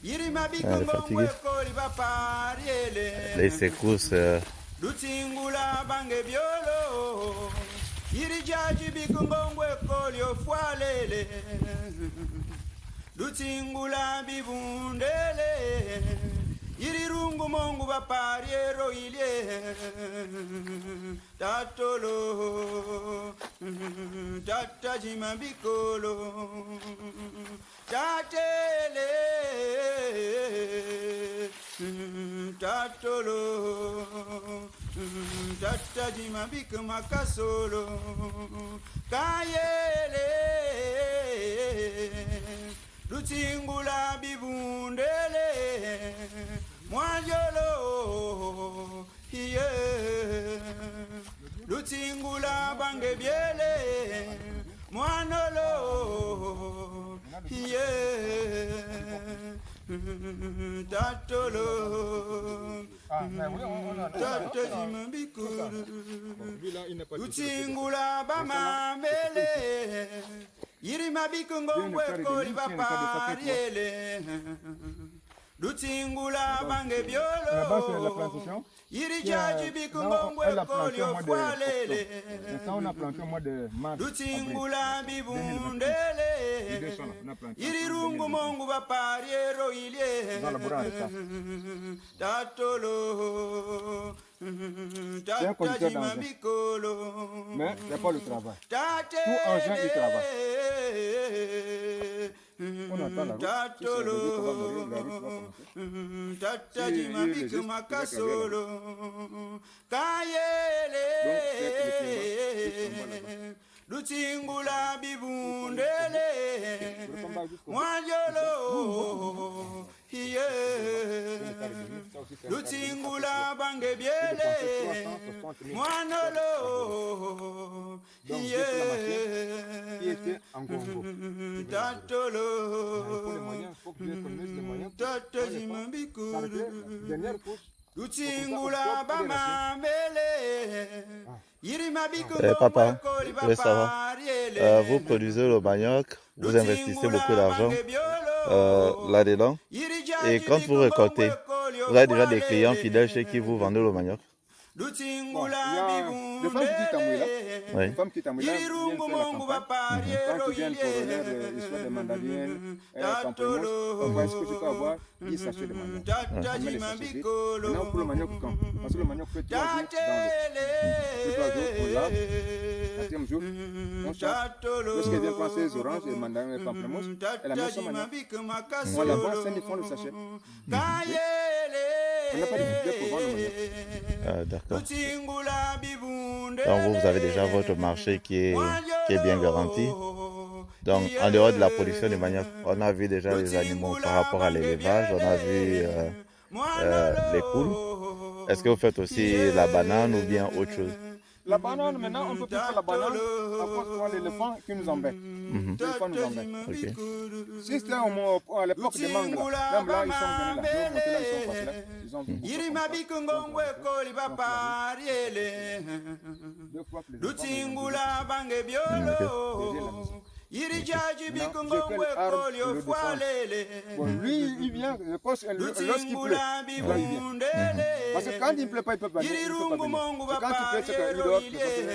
Elle est fatiguée. Les secousses. Lutsingula bibundele irirungu mongu bapariero ilie tatolo tatajima bikolo tatele tatolo tatajima bikumakasolo kayele Lutsingula bibundele Mwajolo hiye Lutsingula bange biele Mwanolo hiye Tatolo Tatajimambikuru Lutsingula bamambele Yirima bikungongwe koli bapariele Lutsingula bange biolo Yirijaji bikungongwe koli ofwalele Lutsingula bibundele Yirirungu mongu bapariero ilie Tatolo C'est un conducteur d'engin. Mais il n'y a pas le travail. Tout engin, il travaille. On entend la route. Si c'est le qu'on va mourir, la route va commencer. Lutsingula bibundele Mwajolo hiye Lutsingula bange biele Mwanolo hiye Tatolo Tatajimambikuru Lutsingula bamambele Papa, je voulais savoir, vous produisez le manioc, vous investissez beaucoup d'argent là-dedans. Et quand vous récoltez, vous avez déjà des clients fidèles chez qui vous vendez le manioc? Bon, il y a des femmes qui quittent Amouila. Oui. Les femmes qui quittent Amouila viennent faire la campagne. Quand ils viennent pour leur histoire de mandarines, pamplemousse, on voit ce que tu peux avoir, 10 sachets de manioc. On met les sachets vides. Maintenant, pour le manioc, quand? Parce que le manioc fait 3 jours dans l'eau. Pour 3 jours, on lave. 4e jour, on chasse. Lorsqu'elle vient prendre ses oranges, les mandarines et les pamplemousses, elle a mis son manioc. On la vend 5 000 francs le sachet. On n'a pas de budget pour vendre le manioc. D'accord. Donc vous avez déjà votre marché qui est bien garanti. Donc en dehors de la production de manioc, on a vu déjà les animaux par rapport à l'élevage, on a vu les poules. Est-ce que vous faites aussi la banane ou bien autre chose? La banane, maintenant, on ne peut plus faire la banane à cause de l'éléphant qui nous embête. L'éléphant nous embête. Okay. Si c'était à l'époque des mangues, là, même là, ils sont venus là. Ils ont monté là, ils sont passés là. Ils ont vu. Deux fois que les bon, lui, il vient, lorsqu'il pleut, il vient. Parce que quand il ne pleut pas, il ne peut pas venir. C'est quand il pleut, c'est qu'il dehors, c'est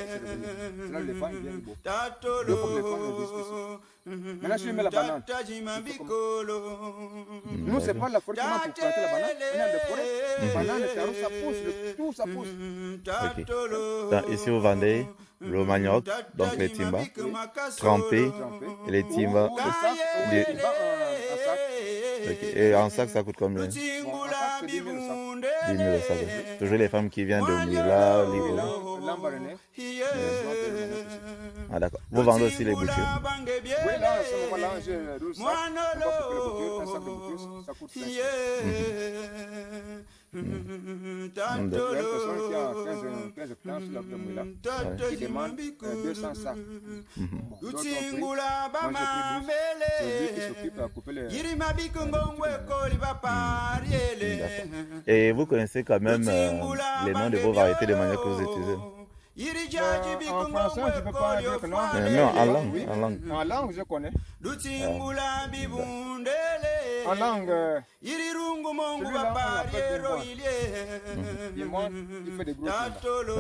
là, les femmes viennent beau. Deux fois que les femmes disent ici. Maintenant, je lui mets la banane. Nous, c'est pas la forêt qui m'a pour planter la banane. On a des forêts, les bananes, les tarots, ça pousse, tout ça pousse. Okay. Donc, ici, vous vendez le manioc, donc les timbas, trempés, et les timbas. Okay. Et en sac, ça coûte combien? 10 000 le sac. Toujours les femmes qui viennent de Mila, Livola. Ah d'accord. Vous vendez aussi les bouchures? Oui, là, à ce moment-là, j'ai 12 sacs. On va couper les bouchures, un sac de bouchures, ça coûte 5 Il y a une personne qui a 15 hectares sur la Mouila qui demande 200 sacs. D'autres ont pris. Moi, j'ai pris. C'est lui qui s'occupe à couper les... Et vous connaissez quand même les noms de vos variétés de manioc que vous utilisez? En français, je ne peux pas dire que non. Non, en langue, Oui. en langue. En langue, je connais. Lutsingula bibundele. En langue, Irirungu mongu celui-là, on l'appelle bapariero Bimon. Bimon, il fait des gros timbres. Tatolo.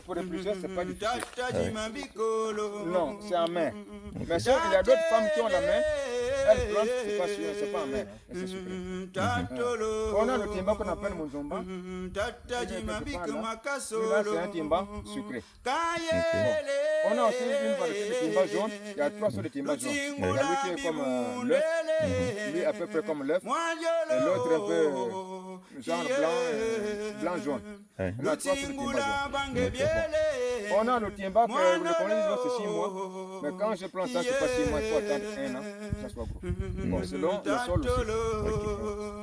Pour les plusieurs, c'est pas difficile. Tatajima bikolo. Non, c'est en main. Mais ça, il y a d'autres femmes qui ont la main. Elles plantent, c'est pas sûr, c'est pas en main. Mais c'est sucré. Tatolo. On a le timba qu'on appelle Monzomba. Tatajima bik Celui-là, makasolo. c'est un timba sucré. Kayele. On a aussi une variété de timba jaune. Il y a trois sortes de timba jaune. Il y a lui qui est comme l'œuf, lui à peu près comme l'œuf, et l'autre un peu genre blanc-jaune. Ouais. On a trois sortes de timba jaune. On a le timba que le colonel c'est 6 mois, mais quand je plante ça, c'est pas 6 mois, il faut attendre 1 an que ça soit gros. Bon, selon le sol aussi.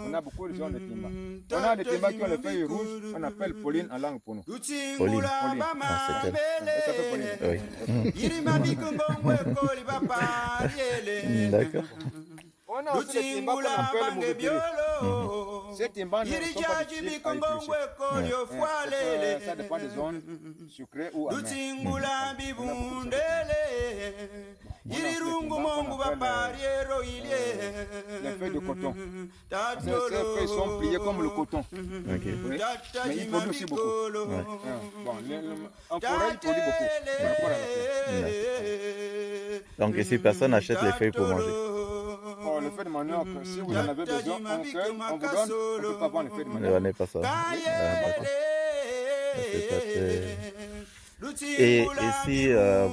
On a beaucoup de genres de timba. On a des timbas qui ont les feuilles rouges, on appelle Pauline en langue pour nous. Pauline. Ah, c'est elle. Elle s'appelle Pauline. Oui. D'accord. On a aussi des timbas qu'on appelle Moubikiri. Ces timbas ne sont pas difficiles à éplucher. Ça dépend des zones sucrées ou amères. Les feuilles de coton. Ces feuilles sont pliées comme le coton. Ok. Oui. Mais ils produisent aussi beaucoup. Bon, en forêt, ils produisent beaucoup. Par rapport à la feuille. Donc ici, personne n'achète les feuilles pour manger. Oh, le feuille de manioc, si vous en avez besoin, on vous donne, on ne peut pas vendre les feuilles de manioc. On n'est pas ça. D'accord. C'est pas très- Et si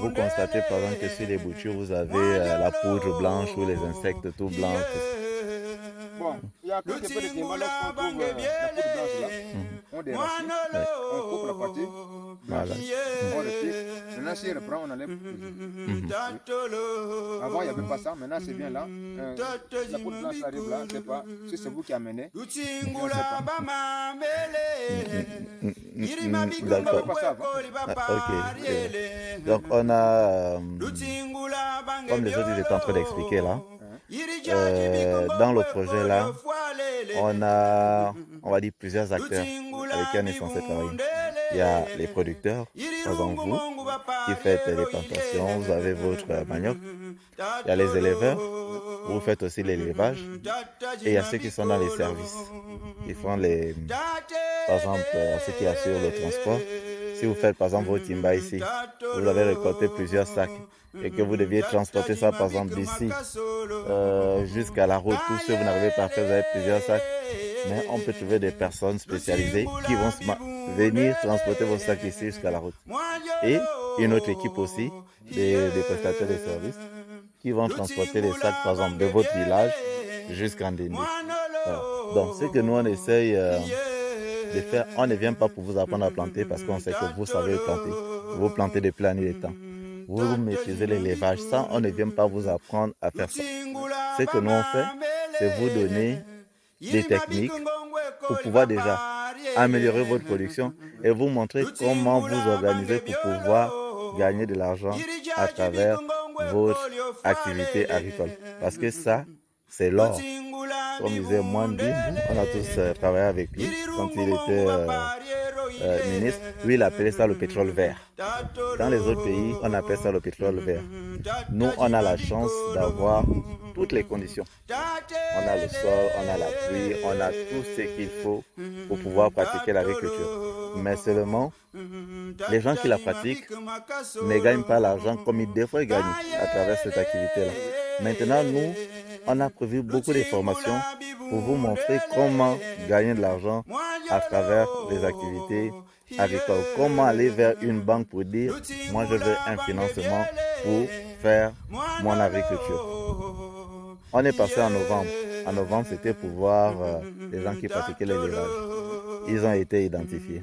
vous constatez par exemple que sur les boutures, vous avez la poudre blanche ou les insectes tout blancs, Bon, il y a quelques peu de timbres lorsqu'on trouve la poudre blanche là. On déracine, on coupe la partie, voilà. on le pique. Maintenant, s'il reprend, on enlève. Avant, il n'y avait pas ça. Maintenant, c'est bien là. La poudre blanche arrive là. Je ne sais pas si c'est vous qui amenez. Je ne sais pas. D'accord. Pas ça avant. Ok. Donc on a, comme les autres ils étaient en train d'expliquer là, dans le projet là, on a, on va dire plusieurs acteurs avec qui on est censé travailler. Il y a les producteurs, par exemple vous, qui faites les plantations, vous avez votre manioc. Il y a les éleveurs, vous faites aussi l'élevage. Et il y a ceux qui sont dans les services, qui font les, par exemple, ceux qui assurent le transport. Si vous faites par exemple vos timba ici, vous avez récolté plusieurs sacs et que vous deviez transporter ça par exemple d'ici jusqu'à la route, tout ce que vous n'arrivez pas à faire, vous avez plusieurs sacs. Mais on peut trouver des personnes spécialisées qui vont venir transporter vos sacs ici jusqu'à la route. Et une autre équipe aussi, des prestataires de services, qui vont transporter les sacs par exemple de votre village jusqu'en Ndindi. Voilà. Donc ce que nous on essaye de faire, on ne vient pas pour vous apprendre à planter parce qu'on sait que vous savez planter. Vous plantez depuis la nuit des temps. Vous maîtrisez l'élevage. Ça, on ne vient pas vous apprendre à faire ça. Ce que nous on fait, c'est vous donner des techniques pour pouvoir déjà améliorer votre production et vous montrer comment vous organiser pour pouvoir gagner de l'argent à travers votre activité agricole. Parce que ça, c'est l'or. Comme disait Mwandi, on a tous travaillé avec lui quand il était ministre. Lui, il appelait ça le pétrole vert. Dans les autres pays, on appelle ça le pétrole vert. Nous, on a la chance d'avoir toutes les conditions. On a le sol, on a la pluie, on a tout ce qu'il faut pour pouvoir pratiquer l'agriculture. Mais seulement, les gens qui la pratiquent ne gagnent pas l'argent comme ils devraient gagner à travers cette activité-là. Maintenant, nous, on a prévu beaucoup de formations pour vous montrer comment gagner de l'argent à travers les activités agricoles. Comment aller vers une banque pour dire, moi je veux un financement pour faire mon agriculture. On est passé en novembre. En novembre, c'était pour voir les gens qui pratiquaient l'élevage. Ils ont été identifiés.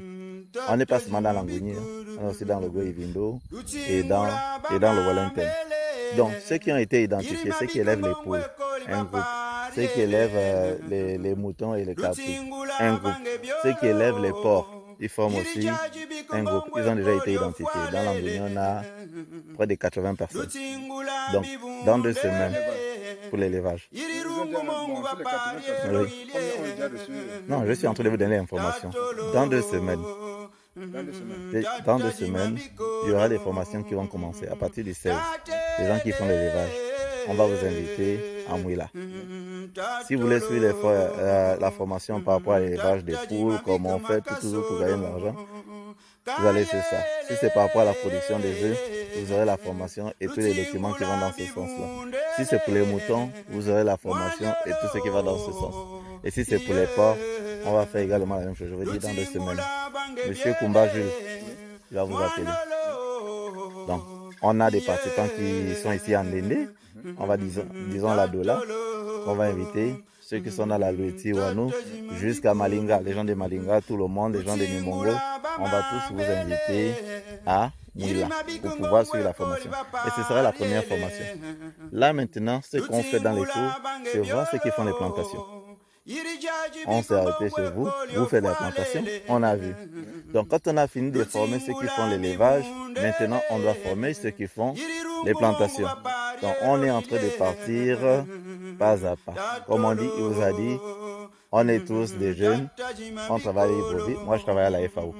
On n'est pas seulement dans l'Angouni, on est aussi dans le Goïvindo et dans le Wellington. Donc, ceux qui ont été identifiés, ceux qui élèvent les poules, un groupe. Ceux qui élèvent les moutons et les capris, un groupe. Ceux qui élèvent les porcs, ils forment aussi un groupe. Ils ont déjà été identifiés. Dans l'Angouni, on a près de 80 personnes. Donc, dans 2 semaines, pour l'élevage. Oui. Non, je suis en train de vous donner l'information. Dans 2 semaines, Dans 2 semaines, il y aura des formations qui vont commencer à partir du 16. Les gens qui font l'élevage, on va vous inviter à Mouila. Si vous voulez suivre la formation par rapport à l'élevage des poules, comment on fait toujours pour gagner de l'argent, vous allez faire ça. Si c'est par rapport à la production des œufs, vous aurez la formation et tous les documents qui vont dans ce sens-là. Si c'est pour les moutons, vous aurez la formation et tout ce qui va dans ce sens. Et si c'est pour les porcs, on va faire également la même chose. Je vais dire dans 2 semaines. Monsieur Kumba Jules, il va vous appeler. Donc, on a des participants qui sont ici en Ndéndé. On va, disons la Dola. On va inviter ceux qui sont dans la Loueti ou à nous, jusqu'à Malinga, les gens de Malinga, tout le monde, les gens de Nimongo. On va tous vous inviter à Mouila pour pouvoir suivre la formation. Et ce sera la première formation. Là maintenant, ce qu'on fait dans les cours, c'est voir ceux qui font les plantations. On s'est arrêté chez vous, vous faites la plantation, on a vu. Donc quand on a fini de former ceux qui font l'élevage, maintenant on doit former ceux qui font les plantations. Donc on est en train de partir pas à pas. Comme on dit, il vous a dit, on est tous des jeunes, on travaille vite. Moi je travaille à la FAO.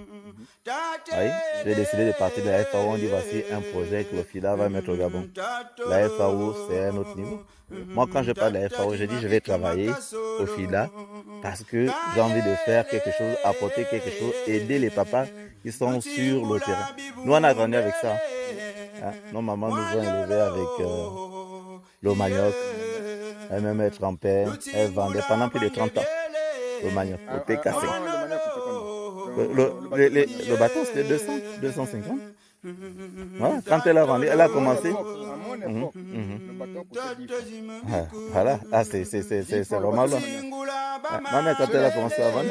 Oui, j'ai décidé de partir de la FAO. On dit voici un projet que le FIDA va mettre au Gabon. La FAO, c'est un autre niveau. Moi, quand je parle de la FAO, je dis je vais travailler au FIDA parce que j'ai envie de faire quelque chose, apporter quelque chose, aider les papas qui sont sur le terrain. Nous, on a grandi avec ça. Hein? Nos mamans nous ont élevés avec le manioc. Elles-mêmes trempaient, elles vendaient pendant plus de 30 ans le manioc, le PKC. Le bâton, c'était 200, 250. Voilà. Quand elle a vendu, elle a commencé. Voilà, ah, c'est vraiment loin. Ma mère, quand elle a commencé à vendre.